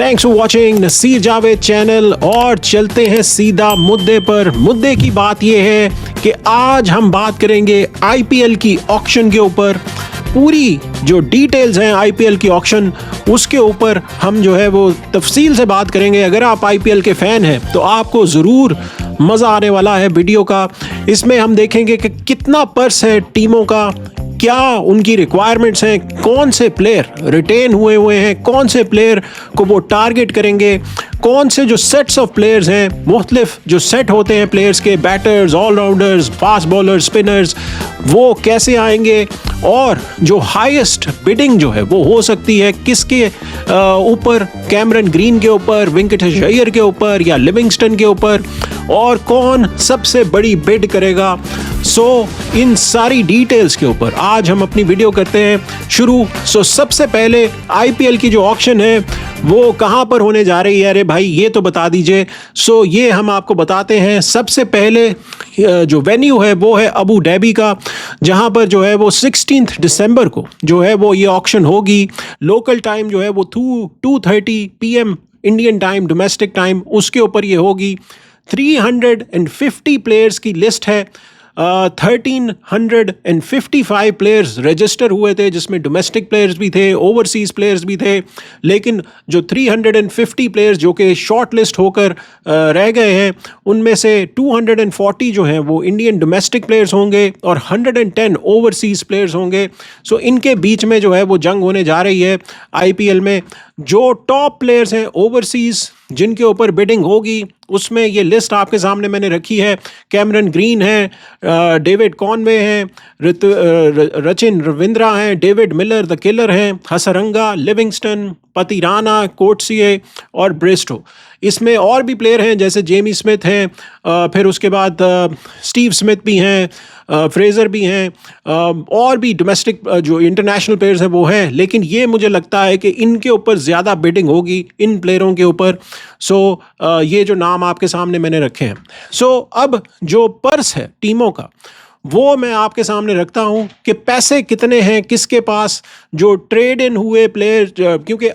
Thanks for watching Naseer Javed channel. और चलते हैं सीधा मुद्दे पर। मुद्दे की बात यह है कि आज हम बात करेंगे आईपीएल की ऑक्शन के ऊपर। पूरी जो डिटेल्स हैं आईपीएल की ऑक्शन, उसके ऊपर हम जो है वो तफसील से बात करेंगे। अगर आप आईपीएल के फ़ैन हैं तो आपको ज़रूर मज़ा आने वाला है वीडियो का। इसमें हम देखेंगे कि कितना पर्स है टीमों का, क्या उनकी रिक्वायरमेंट्स हैं, कौन से प्लेयर रिटेन हुए हैं, कौन से प्लेयर को वो टारगेट करेंगे, कौन से जो सेट्स ऑफ प्लेयर्स हैं, मुख्तलिफ जो सेट होते हैं प्लेयर्स के, batters, allrounders, fast bowlers, spinners, वो कैसे आएंगे, और जो हाईएस्ट बिडिंग जो है वो हो सकती है किसके ऊपर, कैमरन ग्रीन के ऊपर, वेंकटेश अय्यर के ऊपर या लिविंगस्टन के ऊपर, और कौन सबसे बड़ी बिड करेगा। इन सारी डिटेल्स के ऊपर आज हम अपनी वीडियो करते हैं शुरू। सबसे पहले आईपीएल की जो ऑक्शन है वो कहाँ पर होने जा रही है, अरे भाई ये तो बता दीजिए। ये हम आपको बताते हैं। सबसे पहले जो वेन्यू है वो है अबू धाबी का, जहाँ पर जो है वो 16 दिसंबर को जो है वो ये ऑक्शन होगी। लोकल टाइम जो है वो 2:30 PM Indian time, domestic time, उसके ऊपर ये होगी। 350 प्लेयर्स की लिस्ट है। 1355 प्लेयर्स रजिस्टर हुए थे, जिसमें डोमेस्टिक प्लेयर्स भी थे, ओवरसीज प्लेयर्स भी थे। लेकिन जो 350 प्लेयर्स जो कि शॉर्ट लिस्ट होकर रह गए हैं, उनमें से 240 जो हैं वो इंडियन डोमेस्टिक प्लेयर्स होंगे और 110 ओवरसीज प्लेयर्स होंगे। इनके बीच में जो है वो जंग होने जा रही है आईपीएल में। जो टॉप प्लेयर्स हैं ओवरसीज जिनके ऊपर बिडिंग होगी, उसमें ये लिस्ट आपके सामने मैंने रखी है। कैमरन ग्रीन है, डेविड कॉनवे हैं, रचिन रविंद्रा हैं, डेविड मिलर द किलर हैं, हसरंगा, लिविंगस्टन, पति राना, कोटसीए और ब्रिस्टो। इसमें और भी प्लेयर हैं जैसे जेमी स्मिथ हैं, फिर उसके बाद स्टीव स्मिथ भी हैं, फ्रेज़र भी हैं, और भी डोमेस्टिक जो इंटरनेशनल प्लेयर्स हैं वो हैं। लेकिन ये मुझे लगता है कि इनके ऊपर ज़्यादा बिडिंग होगी, इन प्लेयरों के ऊपर। ये जो नाम आपके सामने मैंने रखे हैं। अब जो पर्स है टीमों का वो मैं आपके सामने रखता हूं कि पैसे कितने हैं किसके पास। जो ट्रेड इन हुए प्लेयर, क्योंकि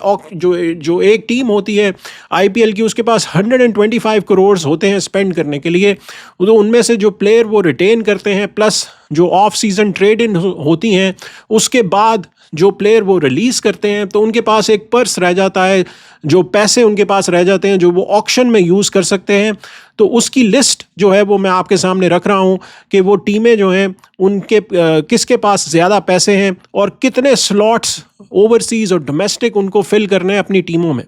जो एक टीम होती है आईपीएल की, उसके पास 125 करोड़ होते हैं स्पेंड करने के लिए। तो उनमें से जो प्लेयर वो रिटेन करते हैं, प्लस जो ऑफ सीज़न ट्रेड इन होती हैं, उसके बाद जो प्लेयर वो रिलीज़ करते हैं, तो उनके पास एक पर्स रह जाता है, जो पैसे उनके पास रह जाते हैं जो वो ऑक्शन में यूज़ कर सकते हैं। तो उसकी लिस्ट जो है वो मैं आपके सामने रख रहा हूँ कि वो टीमें जो हैं उनके किसके पास ज़्यादा पैसे हैं और कितने स्लॉट्स ओवरसीज़ और डोमेस्टिक उनको फिल करने हैं अपनी टीमों में।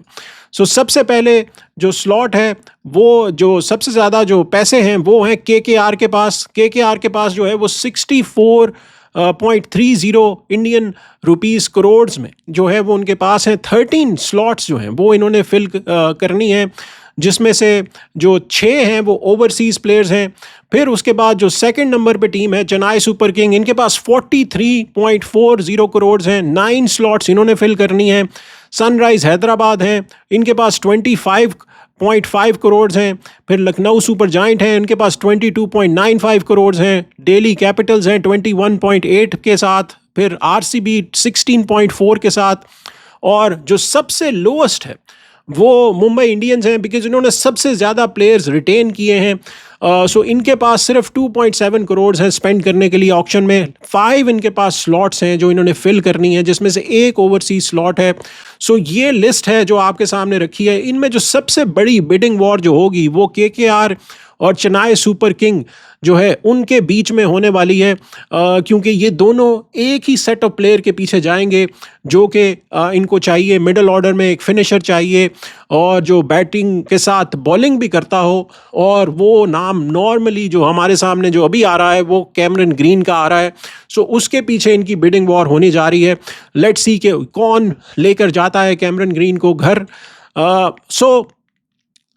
सबसे पहले जो स्लॉट है, वो जो सबसे ज़्यादा जो पैसे हैं वो हैं केकेआर के पास। केकेआर के पास जो है वो 64.30 इंडियन रुपीस करोड़ में जो है वो उनके पास है। 13 स्लॉट्स जो हैं वो इन्होंने फिल करनी है, जिसमें से जो 6 हैं वो ओवरसीज़ प्लेयर्स हैं। फिर उसके बाद जो सेकंड नंबर पे टीम है चेन्नई सुपर किंग, इनके पास 43.40 करोड़ हैं, 9 स्लॉट्स इन्होंने फिल करनी है। सनराइज हैदराबाद हैं, इनके पास 25.5 करोड़ हैं। फिर लखनऊ सुपर जायंट हैं, इनके पास 22.95 करोड़ हैं। दिल्ली कैपिटल्स हैं 21.8 के साथ। फिर आरसीबी 16.4 के साथ। और जो सबसे लोएस्ट है वो मुंबई इंडियंस हैं, बिकॉज इन्होंने सबसे ज़्यादा प्लेयर्स रिटेन किए हैं। इनके पास सिर्फ 2.7 करोड़ हैं स्पेंड करने के लिए ऑक्शन में। 5 इनके पास स्लॉट्स हैं जो इन्होंने फिल करनी है, जिसमें से एक ओवरसीज स्लॉट है। ये लिस्ट है जो आपके सामने रखी है। इनमें जो सबसे बड़ी बिडिंग वॉर जो होगी वो केकेआर और चेन्नई सुपर किंग जो है उनके बीच में होने वाली है, क्योंकि ये दोनों एक ही सेट ऑफ प्लेयर के पीछे जाएंगे जो कि इनको चाहिए। मिडल ऑर्डर में एक फिनिशर चाहिए और जो बैटिंग के साथ बॉलिंग भी करता हो, और वो नाम नॉर्मली जो हमारे सामने जो अभी आ रहा है वो कैमरन ग्रीन का आ रहा है। उसके पीछे इनकी बिडिंग वॉर होने जा रही है। लेट्स सी कि कौन लेकर जाता है कैमरन ग्रीन को घर।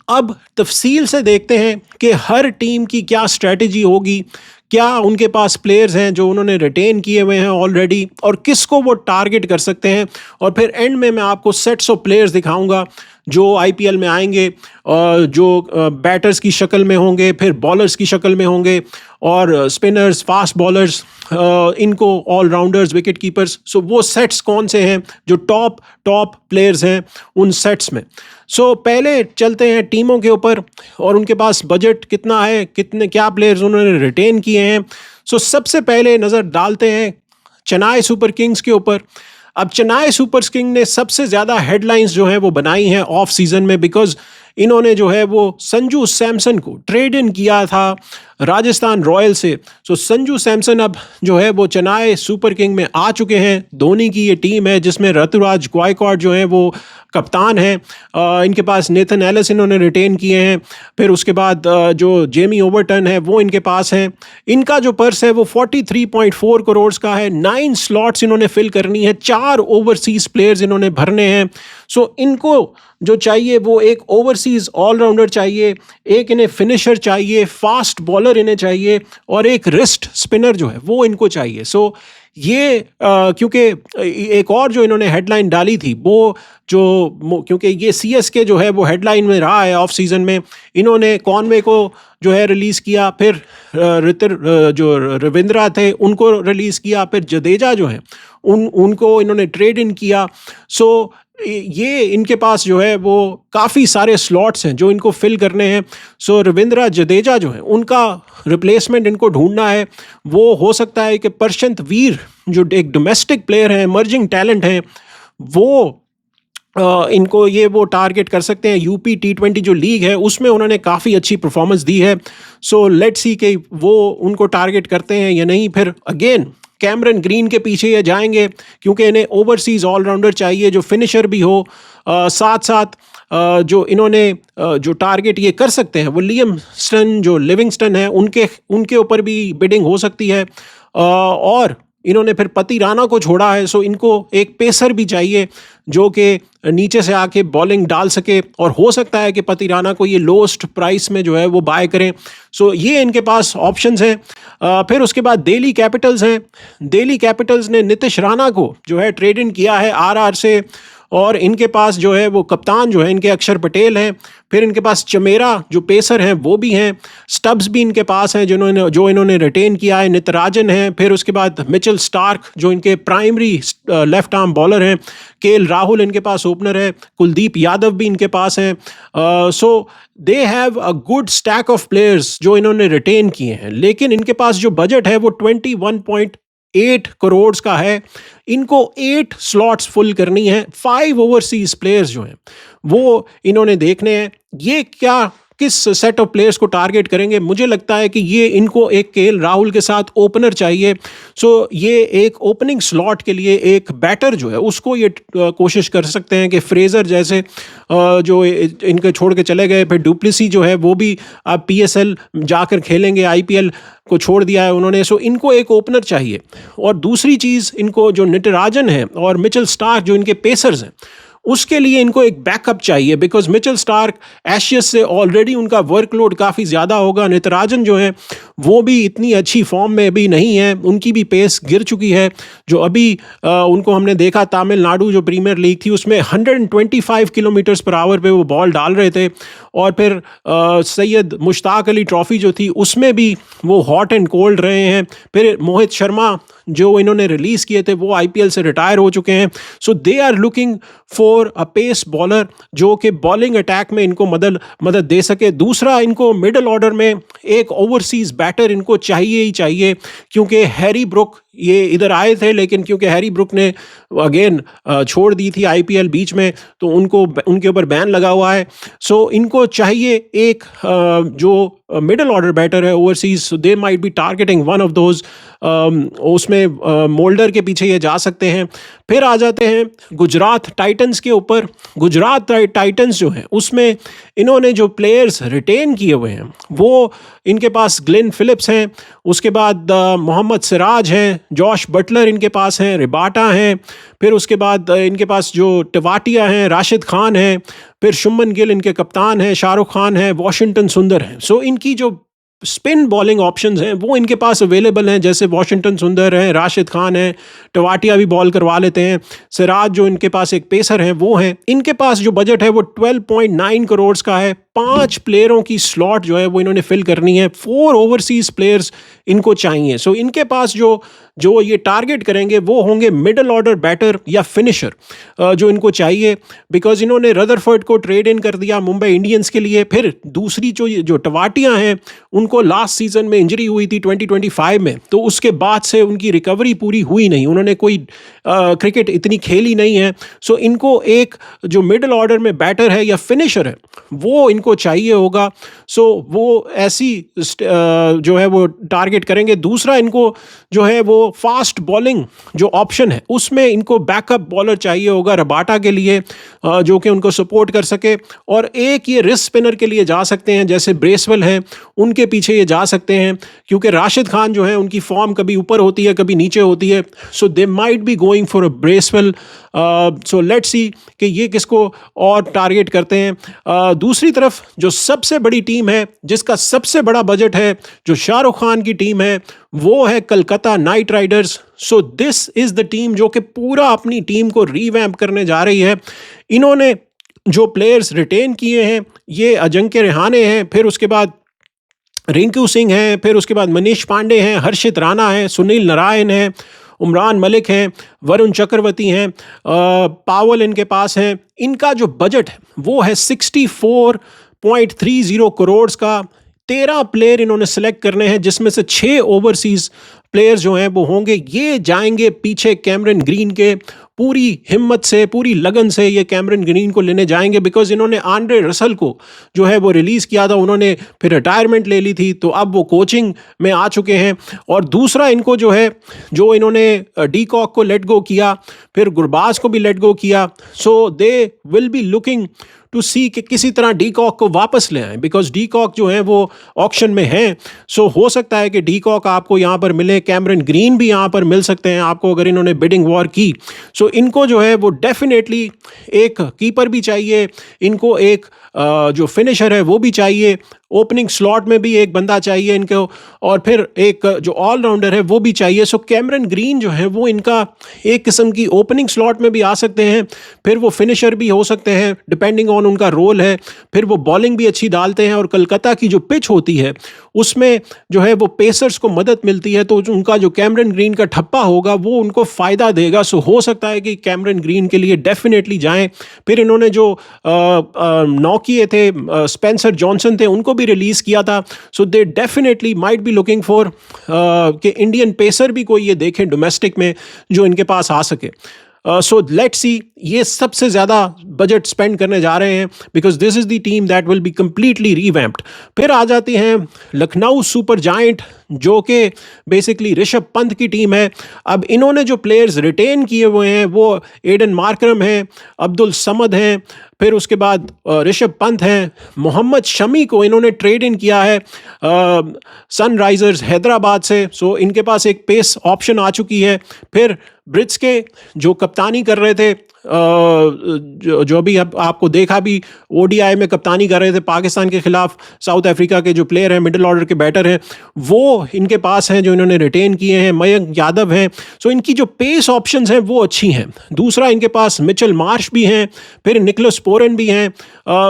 अब तफसील से देखते हैं कि हर टीम की क्या स्ट्रेटजी होगी, क्या उनके पास प्लेयर्स हैं जो उन्होंने रिटेन किए हुए हैं ऑलरेडी, और किसको वो टारगेट कर सकते हैं। और फिर एंड में मैं आपको सेट्स ऑफ प्लेयर्स दिखाऊंगा जो आईपीएल में आएंगे, जो बैटर्स की शक्ल में होंगे, फिर बॉलर्स की शक्ल में होंगे, और स्पिनर्स, फास्ट बॉलर्स, इनको ऑलराउंडर्स, विकेट कीपर्स। सो वो सेट्स कौन से हैं जो टॉप टॉप प्लेयर्स हैं उन सेट्स में। सो पहले चलते हैं टीमों के ऊपर और उनके पास बजट कितना है, कितने क्या प्लेयर्स उन्होंने रिटेन किए हैं। सो सबसे पहले नज़र डालते हैं चेन्नई सुपर किंग्स के ऊपर। अब चेन्नई सुपर किंग ने सबसे ज़्यादा हेडलाइंस जो हैं वो बनाई हैं ऑफ सीज़न में, बिकॉज इन्होंने जो है वो संजू सैमसन को ट्रेड इन किया था राजस्थान रॉयल से। सो संजू सैमसन अब जो है वो चेन्नई सुपर किंग में आ चुके हैं। धोनी की ये टीम है जिसमें ऋतुराज गायकवाड़ जो है वो कप्तान है। इनके पास नेथन एलिस इन्होंने रिटेन किए हैं। फिर उसके बाद जो जेमी ओवरटन है वो इनके पास है। इनका जो पर्स है वो 43.4 करोड़ का है। 9 स्लॉट्स इन्होंने फिल करनी है, 4 ओवरसीज प्लेयर्स इन्होंने भरने हैं। सो इनको जो चाहिए वो एक ओवरसीज ऑलराउंडर चाहिए, एक इन्हें फिनिशर चाहिए, फास्ट बॉलर इन्हें चाहिए, और एक रिस्ट स्पिनर जो है वो इनको चाहिए। सो ये क्योंकि एक और जो इन्होंने हेडलाइन डाली थी वो क्योंकि ये सीएसके जो है वो हेडलाइन में रहा है ऑफ सीजन में, इन्होंने कॉनवे को जो है रिलीज़ किया, फिर जो रविंद्रा थे उनको रिलीज़ किया, फिर जडेजा जो है उनको इन्होंने ट्रेड इन किया। सो ये इनके पास जो है वो काफ़ी सारे स्लॉट्स हैं जो इनको फिल करने हैं। सो रविंद्रा जडेजा जो है उनका रिप्लेसमेंट इनको ढूंढना है। वो हो सकता है कि प्रशांत वीर जो एक डोमेस्टिक प्लेयर है, इमर्जिंग टैलेंट है, वो इनको ये वो टारगेट कर सकते हैं। यूपी T20 जो लीग है उसमें उन्होंने काफ़ी अच्छी परफॉर्मेंस दी है। सो लेट्स सी कि वो उनको टारगेट करते हैं या नहीं। फिर अगेन कैमरन ग्रीन के पीछे ये जाएंगे क्योंकि इन्हें ओवरसीज ऑलराउंडर चाहिए जो फिनिशर भी हो। साथ साथ जो इन्होंने जो टारगेट ये कर सकते हैं वो लिविंगस्टन है, उनके ऊपर भी बिडिंग हो सकती है। और इन्होंने फिर पति राणा को छोड़ा है। सो इनको एक पेसर भी चाहिए जो कि नीचे से आके बॉलिंग डाल सके, और हो सकता है कि पति राणा को ये लोएस्ट प्राइस में जो है वो बाय करें। सो ये इनके पास ऑप्शंस हैं। फिर उसके बाद दिल्ली कैपिटल्स हैं। दिल्ली कैपिटल्स ने नीतीश राणा को जो है ट्रेड इन किया है आरआर से, और इनके पास जो है वो कप्तान जो है इनके अक्षर पटेल हैं। फिर इनके पास चमेरा जो पेसर हैं वो भी हैं। स्टब्स भी इनके पास हैं जो इन्होंने रिटेन किया है। नितराजन हैं। फिर उसके बाद मिचेल स्टार्क जो इनके प्राइमरी लेफ्ट आर्म बॉलर हैं। केएल राहुल इनके पास ओपनर है। कुलदीप यादव भी इनके पास हैं। So they have a good stack of players जो इन्होंने रिटेन किए हैं, लेकिन इनके पास जो बजट है वो 21.8 करोड़ का है। इनको 8 स्लॉट्स फुल करनी है। 5 ओवरसीज प्लेयर्स जो हैं वो इन्होंने देखने हैं। ये किस सेट ऑफ प्लेयर्स को टारगेट करेंगे? मुझे लगता है कि ये इनको एक केएल राहुल के साथ ओपनर चाहिए। सो ये एक ओपनिंग स्लॉट के लिए एक बैटर जो है उसको ये कोशिश कर सकते हैं कि फ्रेजर जैसे जो इनके छोड़ के चले गए, फिर डुप्लेसी जो है वो भी अब PSL जाकर खेलेंगे, IPL को छोड़ दिया है उन्होंने। सो इनको एक ओपनर चाहिए। और दूसरी चीज़, इनको जो नितराजन है और मिचेल स्टार्क जो इनके पेसर्स हैं उसके लिए इनको एक बैकअप चाहिए, बिकॉज मिचेल स्टार्क एशियस से ऑलरेडी उनका वर्कलोड काफ़ी ज़्यादा होगा। नितराजन जो है वो भी इतनी अच्छी फॉर्म में अभी नहीं है, उनकी भी पेस गिर चुकी है। जो अभी उनको हमने देखा तमिलनाडु जो प्रीमियर लीग थी उसमें 125 किलोमीटर्स पर आवर पे वो बॉल डाल रहे थे। और फिर सैयद मुश्ताक अली ट्रॉफ़ी जो थी उसमें भी वो हॉट एंड कोल्ड रहे हैं। फिर मोहित शर्मा जो इन्होंने रिलीज़ किए थे वो IPL से रिटायर हो चुके हैं। So they are looking for a pace bowler जो कि बॉलिंग अटैक में इनको मदद दे सके। दूसरा, इनको मिडिल ऑर्डर में एक ओवरसीज बैटर इनको चाहिए ही चाहिए, क्योंकि हैरी ब्रुक ये इधर आए थे, लेकिन क्योंकि हैरी ब्रुक ने अगेन छोड़ दी थी IPL बीच में, तो उनके ऊपर बैन लगा हुआ है। सो इनको चाहिए एक जो मिडिल ऑर्डर बैटर है overseas. So they might B targeting one of those. उसमें मोल्डर के पीछे ये जा सकते हैं। फिर आ जाते हैं गुजरात टाइटंस के ऊपर। गुजरात टाइटंस जो है उसमें इन्होंने जो प्लेयर्स रिटेन किए हुए हैं वो इनके पास ग्लेन फिलिप्स हैं, उसके बाद मोहम्मद सिराज हैं, जॉश बटलर इनके पास हैं, रिबाटा हैं, फिर उसके बाद इनके पास जो टिवाटिया हैं, राशिद खान हैं, फिर शुभमन गिल इनके कप्तान हैं, शाहरुख खान हैं, वॉशिंगटन सुंदर हैं। सो इनकी जो स्पिन बॉलिंग ऑप्शंस हैं वो इनके पास अवेलेबल हैं, जैसे वॉशिंगटन सुंदर हैं, राशिद खान हैं, टवाटिया भी बॉल करवा लेते हैं, सिराज जो इनके पास एक पेसर हैं वो हैं। इनके पास जो बजट है वो 12.9 करोड़ का है। 5 प्लेयरों की स्लॉट जो है वो इन्होंने फिल करनी है, 4 ओवरसीज प्लेयर्स इनको चाहिए। सो इनके पास जो ये टारगेट करेंगे वो होंगे मिडल ऑर्डर बैटर या फिनिशर जो इनको चाहिए, बिकॉज इन्होंने रदरफोर्ड को ट्रेड इन कर दिया मुंबई इंडियंस के लिए। फिर दूसरी जो टवाटियां हैं उनको लास्ट सीजन में इंजरी हुई थी 2025 में, तो उसके बाद से उनकी रिकवरी पूरी हुई नहीं, उन्होंने कोई क्रिकेट इतनी खेली नहीं है। सो इनको एक जो मिडल ऑर्डर में बैटर है या फिनिशर है वो इनको चाहिए होगा। सो वो ऐसी जो है वो टारगेट करेंगे। दूसरा इनको जो है वो फास्ट बॉलिंग जो ऑप्शन है उसमें इनको बैकअप बॉलर चाहिए होगा रबाटा के लिए, जो कि उनको सपोर्ट कर सके। और एक ये रिस्ट स्पिनर के लिए जा सकते हैं, जैसे ब्रेसवेल हैं उनके पीछे ये जा सकते हैं, क्योंकि राशिद खान जो है उनकी फॉर्म कभी ऊपर होती है कभी नीचे होती है। So they might be going for a Bracewell. So let's see कि ये किसको और टारगेट करते हैं। दूसरी तरफ जो सबसे बड़ी टीम है जिसका सबसे बड़ा बजट है, जो शाहरुख खान की टीम है, वो है Calcutta night Riders. So this is the team जो कि पूरा अपनी टीम को रीवैम्प करने जा रही है। इन्होंने जो प्लेयर्स रिटेन किए हैं ये अजिंक्य रहाणे हैं, फिर उसके बाद रिंकू सिंह हैं, फिर उसके बाद मनीष पांडे हैं, हर्षित राणा हैं, सुनील नारायण हैं, उमरान मलिक हैं, वरुण चक्रवर्ती हैं, पावल इनके पास हैं। इनका जो बजट है वो है 64.30 करोड़ का। 13 प्लेयर इन्होंने सेलेक्ट करने हैं, जिसमें से 6 ओवरसीज प्लेयर्स जो हैं वो होंगे। ये जाएंगे पीछे कैमरन ग्रीन के, पूरी हिम्मत से पूरी लगन से ये कैमरन ग्रीन को लेने जाएंगे, बिकॉज इन्होंने आंड्रे रसल को जो है वो रिलीज़ किया था, उन्होंने फिर रिटायरमेंट ले ली थी, तो अब वो कोचिंग में आ चुके हैं। और दूसरा इनको जो है जो इन्होंने डी कॉक को लेट गो किया, फिर गुरबाज को भी लेट गो किया। So they will be looking to see कि किसी तरह डी कॉक को वापस ले आए, बिकॉज डी कॉक जो है वो ऑक्शन में हैं। सो हो सकता है कि डी कॉक आपको यहाँ पर मिले, कैमरन ग्रीन भी यहाँ पर मिल सकते हैं आपको अगर इन्होंने बिडिंग वॉर की। सो इनको जो है वो डेफिनेटली एक कीपर भी चाहिए, इनको एक जो फिनिशर है वो भी चाहिए, ओपनिंग स्लॉट में भी एक बंदा चाहिए इनको, और फिर एक जो ऑलराउंडर है वो भी चाहिए। सो कैमरन ग्रीन जो है वो इनका एक किस्म की ओपनिंग स्लॉट में भी आ सकते हैं, फिर वो फिनिशर भी हो सकते हैं डिपेंडिंग ऑन उनका रोल है, फिर वो बॉलिंग भी अच्छी डालते हैं। और कलकत्ता की जो पिच होती है उसमें जो है वो पेसर्स को मदद मिलती है, तो उनका जो कैमरन ग्रीन का ठप्पा होगा वो उनको फ़ायदा देगा। सो हो सकता है कि कैमरन ग्रीन के लिए डेफिनेटली जाएं। फिर इन्होंने जो 9 किए थे, स्पेंसर जॉनसन थे, उनको भी रिलीज़ किया था। So they definitely might be looking for कि इंडियन पेसर भी कोई ये देखें डोमेस्टिक में जो इनके पास आ सके। सो लेट्स सी, ये सबसे ज़्यादा बजट स्पेंड करने जा रहे हैं, because this is the team that will be completely revamped. फिर आ जाती हैं लखनऊ सुपर जायंट, जो कि बेसिकली ऋषभ पंत की टीम है। अब इन्होंने जो प्लेयर्स रिटेन किए हुए हैं वो एडन मार्करम हैं, अब्दुल समद हैं, फिर उसके बाद ऋषभ पंत हैं, मोहम्मद शमी को इन्होंने ट्रेड इन किया है सनराइजर्स हैदराबाद से। सो इनके पास एक पेस ऑप्शन आ चुकी है। फिर ब्रिट्स के जो कप्तानी कर रहे थे, जो अभी अब आपको देखा भी ओडीआई में कप्तानी कर रहे थे पाकिस्तान के खिलाफ, साउथ अफ्रीका के जो प्लेयर हैं मिडिल ऑर्डर के बैटर हैं वो इनके पास हैं जो इन्होंने रिटेन किए हैं। मयंक यादव हैं। सो इनकी जो पेस ऑप्शंस हैं वो अच्छी हैं। दूसरा इनके पास मिचेल मार्श भी हैं, फिर निकोलस पोरन भी हैं।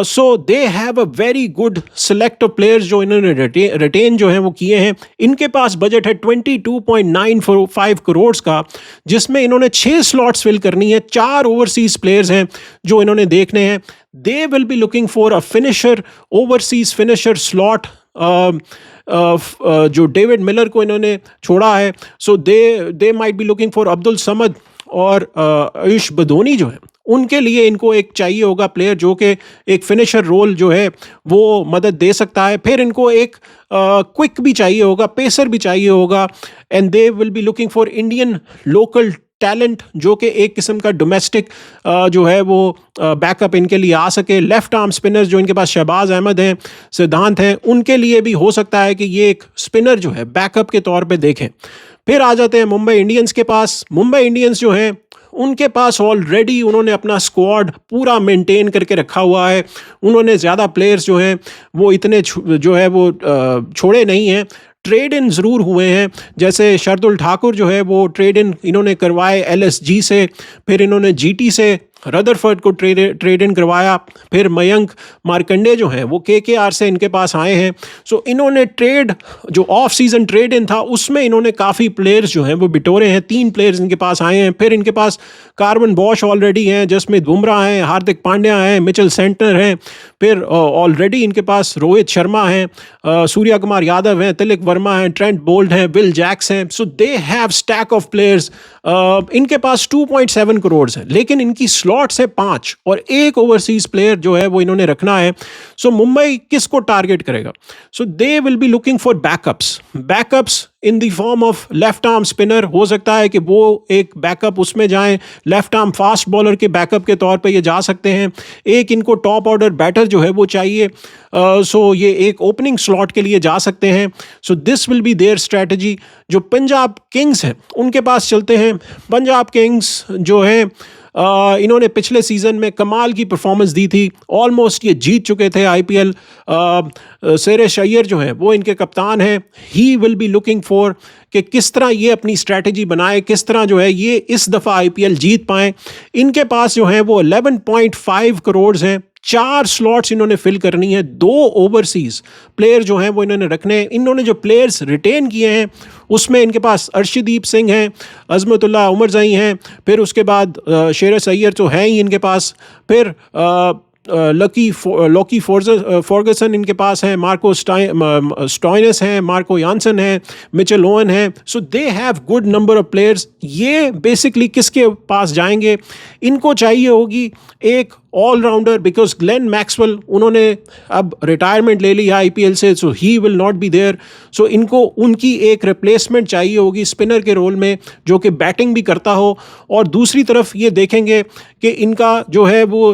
So they have a very good select of players जो इन्होंने रिटेन जो हैं वो किए हैं। इनके पास बजट है 22.95 करोड़ का, जिसमें इन्होंने 6 स्लॉट्स फिल करनी है। 4 ओवरसीज प्लेयर्स हैं जो इन्होंने देखने हैं। They will be looking for a finisher, overseas finisher slot. जो डेविड मिलर को इन्होंने छोड़ा है, so they might be looking for Abdul Samad और आयुष बदोनी जो है उनके लिए इनको एक चाहिए होगा प्लेयर जो कि एक फिनिशर रोल जो है वो मदद दे सकता है। फिर इनको एक क्विक भी चाहिए होगा, पेसर भी चाहिए होगा, and they will be looking for Indian local talent जो कि एक किस्म का डोमेस्टिक जो है वो बैकअप इनके लिए आ सके। लेफ्ट आर्म स्पिनर्स जो इनके पास शहबाज अहमद हैं, सिद्धांत हैं, उनके लिए भी हो सकता है कि ये एक स्पिनर जो है बैकअप के तौर पे देखें। फिर आ जाते हैं मुंबई इंडियंस के पास। मुंबई इंडियंस जो हैं उनके पास ऑलरेडी उन्होंने अपना स्क्वाड पूरा मेंटेन करके रखा हुआ है। उन्होंने ज़्यादा प्लेयर्स जो हैं वो इतने जो है वो छोड़े नहीं हैं। ट्रेड इन ज़रूर हुए हैं, जैसे शरदुल ठाकुर जो है वो ट्रेड इन इन्होंने करवाए LSG से, फिर इन्होंने GT से रदरफर्ड को ट्रेड इन करवाया, फिर मयंक मार्कंडे जो हैं वो KKR से इनके पास आए हैं। सो इन्होंने ट्रेड जो ऑफ सीज़न ट्रेड इन था उसमें इन्होंने काफ़ी प्लेयर्स जो हैं वो बिटोरे हैं। 3 प्लेयर्स इनके पास आए हैं। फिर इनके पास कार्वन बॉश ऑलरेडी हैं, जसमीत बुमराह हैं, हार्दिक पांड्या हैं, मिचेल सेंटनर हैं, फिर ऑलरेडी इनके पास रोहित शर्मा हैं, सूर्या कुमार यादव हैं, तिलक वर्मा हैं, ट्रेंट बोल्ट हैं, विल जैक्स हैं। So they have stack of players. इनके पास 2.7 करोड़ है, लेकिन इनकी स्लॉट्स है 5 और 1 ओवरसीज प्लेयर जो है वो इन्होंने रखना है। सो मुंबई किसको टारगेट करेगा? So they will be looking for backups in the form of left arm spinner. हो सकता है कि वो एक बैकअप उसमें जाएं, लेफ्ट आर्म फास्ट बॉलर के बैकअप के तौर पे ये जा सकते हैं। एक इनको टॉप ऑर्डर बैटर जो है वो चाहिए, सो ये एक ओपनिंग स्लॉट के लिए जा सकते हैं। So this will be their strategy. जो पंजाब किंग्स हैं उनके पास चलते हैं। पंजाब किंग्स जो है इन्होंने पिछले सीज़न में कमाल की परफॉर्मेंस दी थी, ऑलमोस्ट ये जीत चुके थे IPL। सुरेश अय्यर जो है वो इनके कप्तान हैं। ही विल बी लुकिंग फॉर कि किस तरह ये अपनी स्ट्रैटेजी बनाए, किस तरह जो है ये इस दफ़ा IPL जीत पाएँ। इनके पास जो है वो 11.5 करोड़ हैं। 4 स्लॉट्स इन्होंने फिल करनी है। 2 ओवरसीज प्लेयर जो हैं वो इन्होंने रखने हैं। इन्होंने जो प्लेयर्स रिटेन किए हैं उसमें इनके पास अर्शदीप सिंह हैं, अजमतुल्लाह उमरज़ई हैं, फिर उसके बाद शेरस अय्यर तो हैं ही इनके पास, फिर लॉकी फॉर्गसन इनके पास हैं, मार्को स्टॉइनस हैं, मार्को यानसन हैं, मिचेल ओवन हैं। So they have good number of players. ये बेसिकली किसके पास जाएंगे? इनको चाहिए होगी एक ऑलराउंडर, बिकॉज ग्लेन मैक्सवेल उन्होंने अब रिटायरमेंट ले ली है IPL से, so he will not be there. So इनको उनकी एक रिप्लेसमेंट चाहिए होगी स्पिनर के रोल में जो कि बैटिंग भी करता हो। और दूसरी तरफ ये देखेंगे कि इनका जो है वो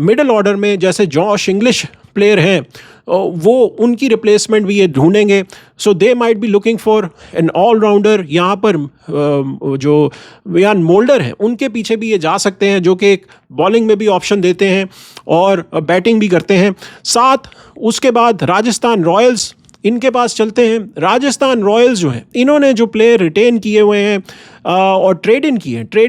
मिडल ऑर्डर में जैसे जॉश इंग्लिश प्लेयर हैं वो उनकी रिप्लेसमेंट भी ये ढूंढेंगे। So they might be looking for an allrounder. यहाँ पर जो वियान मोल्डर हैं उनके पीछे भी ये जा सकते हैं, जो कि एक बॉलिंग में भी ऑप्शन देते हैं और बैटिंग भी करते हैं साथ। उसके बाद राजस्थान रॉयल्स इनके पास चलते हैं। राजस्थान रॉयल्स जो है इन्होंने जो प्लेयर रिटेन किए हुए हैं और ट्रेड इन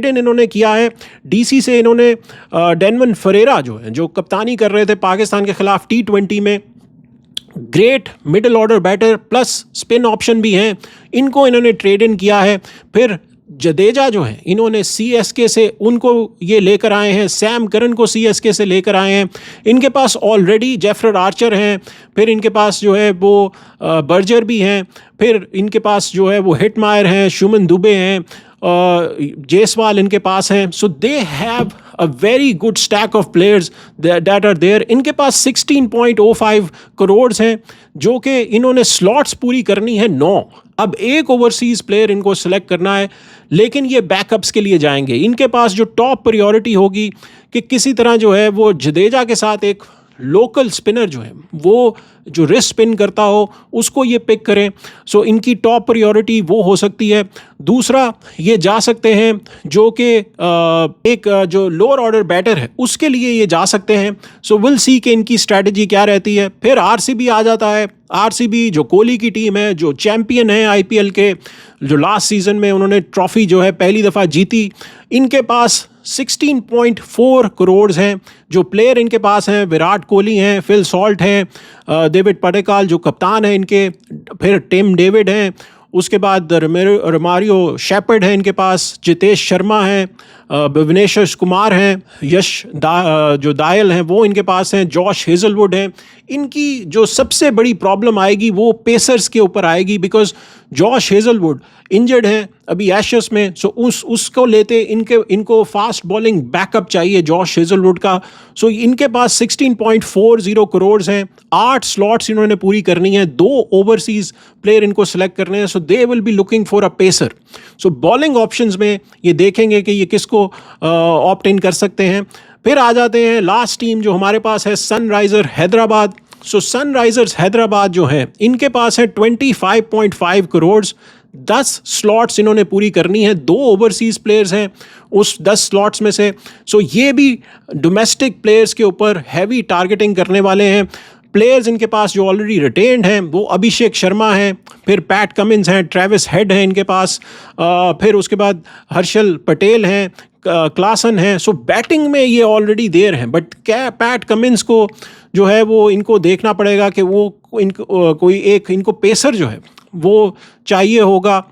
इन्होंने किया है DC से। इन्होंने डेनवन फरेरा जो कप्तानी कर रहे थे पाकिस्तान के खिलाफ T20 में, great middle order batter plus spin option भी हैं, इनको इन्होंने ट्रेड इन किया है। फिर जडेजा जो है इन्होंने CSK से उनको ये लेकर आए हैं, सैम करन को CSK से लेकर आए हैं। इनके पास ऑलरेडी जेफर आर्चर हैं, फिर इनके पास जो है वो बर्जर भी हैं, फिर इनके पास जो है वो हिटमायर हैं, शुमन दुबे हैं, जेसवाल इनके पास हैं। So they have a very good stack of players that are there. इनके पास 16.05 करोड़ हैं जो कि इन्होंने स्लॉट्स पूरी करनी है 9। अब एक ओवरसीज प्लेयर इनको सेलेक्ट करना है, लेकिन ये बैकअप्स के लिए जाएंगे। इनके पास जो टॉप प्रायोरिटी होगी कि किसी तरह जो है वो जडेजा के साथ एक लोकल स्पिनर जो है वो जो रिस्ट स्पिन करता हो उसको ये पिक करें। सो इनकी टॉप प्रायोरिटी वो हो सकती है। दूसरा ये जा सकते हैं जो कि एक जो लोअर ऑर्डर बैटर है उसके लिए ये जा सकते हैं। सो विल सी कि इनकी स्ट्रैटेजी क्या रहती है। फिर RCB आ जाता है। RCB जो कोहली की टीम है, जो चैम्पियन है IPL के, जो लास्ट सीजन में उन्होंने ट्रॉफी जो है पहली दफ़ा जीती। इनके पास 16.4 करोड़ हैं। जो प्लेयर इनके पास हैं विराट कोहली हैं, फिल सॉल्ट हैं, डेविड पडिक्कल जो कप्तान है इनके, फिर टिम डेविड हैं, उसके बाद रोमारियो शेपर्ड है इनके पास, जितेश शर्मा हैं, भुवनेश्वर कुमार हैं, जो दायल हैं वो इनके पास हैं, जॉश हेजलवुड हैं। इनकी जो सबसे बड़ी प्रॉब्लम आएगी वो पेसर्स के ऊपर आएगी, बिकॉज जॉश हेजलवुड इंजर्ड हैं अभी एशेस में। सो उसको लेते इनको फास्ट बॉलिंग बैकअप चाहिए जॉश हेजलवुड का। सो इनके पास 16.40 करोड़ हैं। 8 स्लॉट्स इन्होंने पूरी करनी है। 2 ओवरसीज प्लेयर इनको सेलेक्ट करने हैं। So they will be looking for a pacer. So bowling options में ये देखेंगे कि ये किसको ऑप्ट इन कर सकते हैं। फिर आ जाते हैं लास्ट टीम जो हमारे पास है, सनराइजर हैदराबाद। सो सनराइजर्स हैदराबाद जो है इनके पास है 25.5 करोड़। 10 स्लॉट्स इन्होंने पूरी करनी है, 2 ओवरसीज प्लेयर्स हैं उस 10 स्लॉट्स में से। सो ये भी डोमेस्टिक प्लेयर्स के ऊपर हैवी टारगेटिंग करने वाले हैं। प्लेयर्स इनके पास जो ऑलरेडी रिटेन्ड हैं वो अभिषेक शर्मा हैं, फिर पैट कमिंस हैं, ट्रेविस हेड हैं इनके पास, फिर उसके बाद हर्षल पटेल हैं, क्लासन हैं। सो बैटिंग में ये ऑलरेडी देर हैं, बट क्या पैट कमिंस को जो है वो इनको देखना पड़ेगा कि वो कोई एक इनको पेसर जो है वो चाहिए होगा,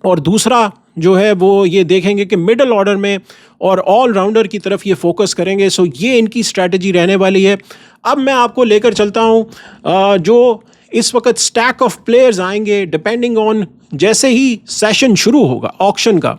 और दूसरा जो है वो ये देखेंगे कि मिडल ऑर्डर में और ऑलराउंडर की तरफ ये फोकस करेंगे। सो ये इनकी स्ट्रैटेजी रहने वाली है। अब मैं आपको लेकर चलता हूँ जो इस वक्त स्टैक ऑफ प्लेयर्स आएंगे डिपेंडिंग ऑन जैसे ही सेशन शुरू होगा ऑक्शन का।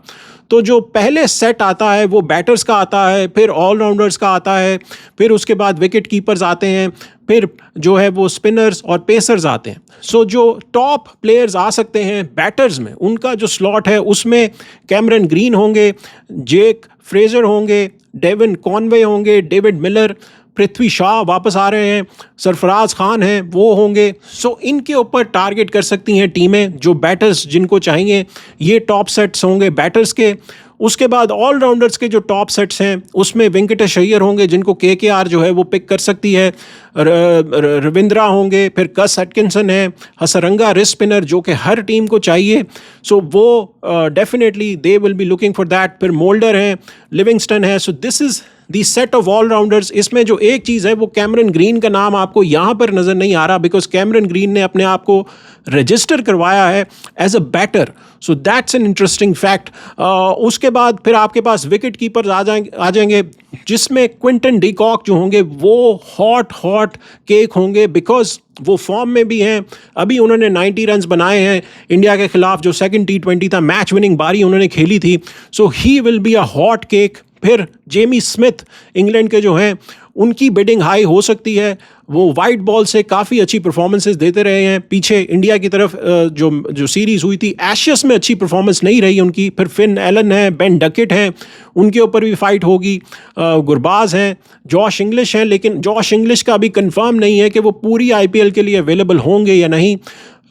तो जो पहले सेट आता है वो बैटर्स का आता है, फिर ऑलराउंडर्स का आता है, फिर उसके बाद विकेट कीपर्स आते हैं, फिर जो है वो स्पिनर्स और पेसर्स आते हैं। सो जो टॉप प्लेयर्स आ सकते हैं बैटर्स में, उनका जो स्लॉट है उसमें कैमरन ग्रीन होंगे, जेक फ्रेजर होंगे, डेविन कॉनवे होंगे, डेविड मिलर, पृथ्वी शाह वापस आ रहे हैं, सरफराज खान हैं वो होंगे। सो इनके ऊपर टारगेट कर सकती हैं टीमें, जो बैटर्स जिनको चाहिए। ये टॉप सेट्स होंगे बैटर्स के। उसके बाद ऑलराउंडर्स के जो टॉप सेट्स हैं उसमें वेंकटेश अय्यर होंगे जिनको केकेआर जो है वो पिक कर सकती है, रविंद्रा होंगे, फिर कस एटकिंसन है, हसरंगा रिस्ट स्पिनर जो कि हर टीम को चाहिए। सो वो definitely they will be looking for that. फिर मोल्डर हैं, लिविंगस्टन है। So this is the set of allrounders. इसमें जो एक चीज़ है वो कैमरन ग्रीन का नाम आपको यहाँ पर नज़र नहीं आ रहा, बिकॉज कैमरन ग्रीन ने अपने आप को रजिस्टर करवाया है as a batter. So that's an interesting fact. उसके बाद फिर आपके पास विकेट कीपर्स आ जाएंगे जिसमें क्विंटन डीकॉक जो होंगे वो हॉट केक होंगे, बिकॉज वो फॉर्म में भी हैं। अभी उन्होंने 90 रन्स बनाए हैं इंडिया के खिलाफ, जो सेकंड T20 था, मैच विनिंग बारी उन्होंने खेली थी। So he will be a hot cake. फिर जेमी स्मिथ इंग्लैंड के जो हैं उनकी बिडिंग हाई हो सकती है। वो वाइट बॉल से काफ़ी अच्छी परफॉर्मेंसेस देते रहे हैं। पीछे इंडिया की तरफ जो सीरीज़ हुई थी एशेस में अच्छी परफॉर्मेंस नहीं रही उनकी। फिर फिन एलन है, बेन डकेट हैं, उनके ऊपर भी फाइट होगी। गुरबाज हैं, जॉश इंग्लिश हैं, लेकिन जॉश इंग्लिश का अभी कंफर्म नहीं है कि वो पूरी IPL के लिए अवेलेबल होंगे या नहीं।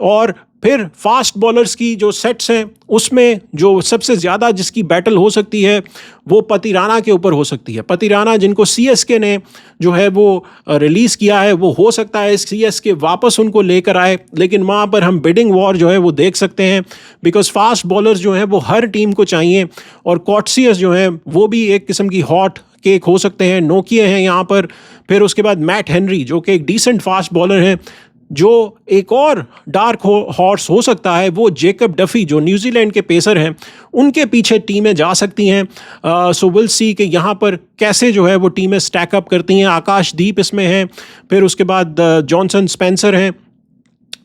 और फिर फास्ट बॉलर्स की जो सेट्स हैं उसमें जो सबसे ज़्यादा जिसकी बैटल हो सकती है वो पतिराना के ऊपर हो सकती है। पतिराना जिनको CSK ने जो है वो रिलीज़ किया है, वो हो सकता है CSK वापस उनको लेकर आए, लेकिन वहाँ पर हम बिडिंग वॉर जो है वो देख सकते हैं, बिकॉज फास्ट बॉलर्स जो हैं वो हर टीम को चाहिए। और कॉट्सियस जो हैं वो भी एक किस्म की हॉट केक हो सकते हैं। नोकिया हैं यहाँ पर। फिर उसके बाद मैट हेनरी जो कि एक डिसेंट फास्ट बॉलर हैं। जो एक और डार्क हॉर्स हो सकता है वो जेकब डफी जो न्यूजीलैंड के पेसर हैं, उनके पीछे टीमें जा सकती हैं। सो विल सी कि यहाँ पर कैसे जो है वो टीमें स्टैकअप करती हैं। आकाशदीप इसमें हैं, फिर उसके बाद जॉनसन स्पेंसर हैं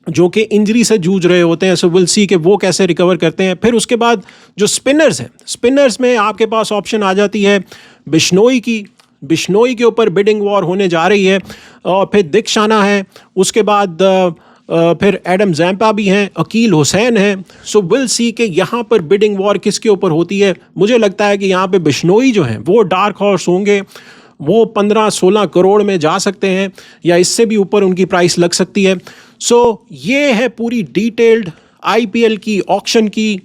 जो कि इंजरी से जूझ रहे होते हैं। सो विल सी कि वो कैसे रिकवर करते हैं। फिर उसके बाद जो स्पिनर्स हैं, स्पिनर्स में आपके पास ऑप्शन आ जाती है बिश्नोई की। बिश्नोई के ऊपर बिडिंग वॉर होने जा रही है। और फिर दिक्षाना है, उसके बाद फिर एडम जैम्पा भी हैं, अकील हुसैन हैं। सो विल सी कि यहाँ पर बिडिंग वॉर किसके ऊपर होती है। मुझे लगता है कि यहाँ पे बिश्नोई जो हैं वो डार्क हॉर्स होंगे। वो 15-16 करोड़ में जा सकते हैं या इससे भी ऊपर उनकी प्राइस लग सकती है। सो ये है पूरी डिटेल्ड IPL की ऑक्शन की।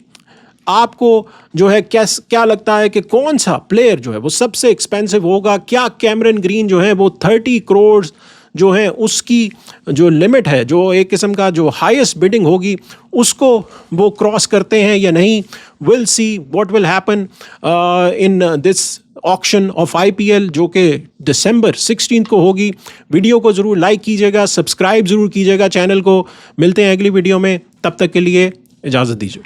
आपको जो है क्या लगता है कि कौन सा प्लेयर जो है वो सबसे एक्सपेंसिव होगा? क्या कैमरन ग्रीन जो है वो 30 करोड़ जो है उसकी जो लिमिट है, जो एक किस्म का जो हाईएस्ट बिडिंग होगी, उसको वो क्रॉस करते हैं या नहीं? Will see what will happen in this auction of IPL जो कि दिसंबर 16 को होगी। वीडियो को ज़रूर लाइक कीजिएगा, सब्सक्राइब ज़रूर कीजिएगा चैनल को। मिलते हैं अगली वीडियो में, तब तक के लिए इजाज़त दीजिए।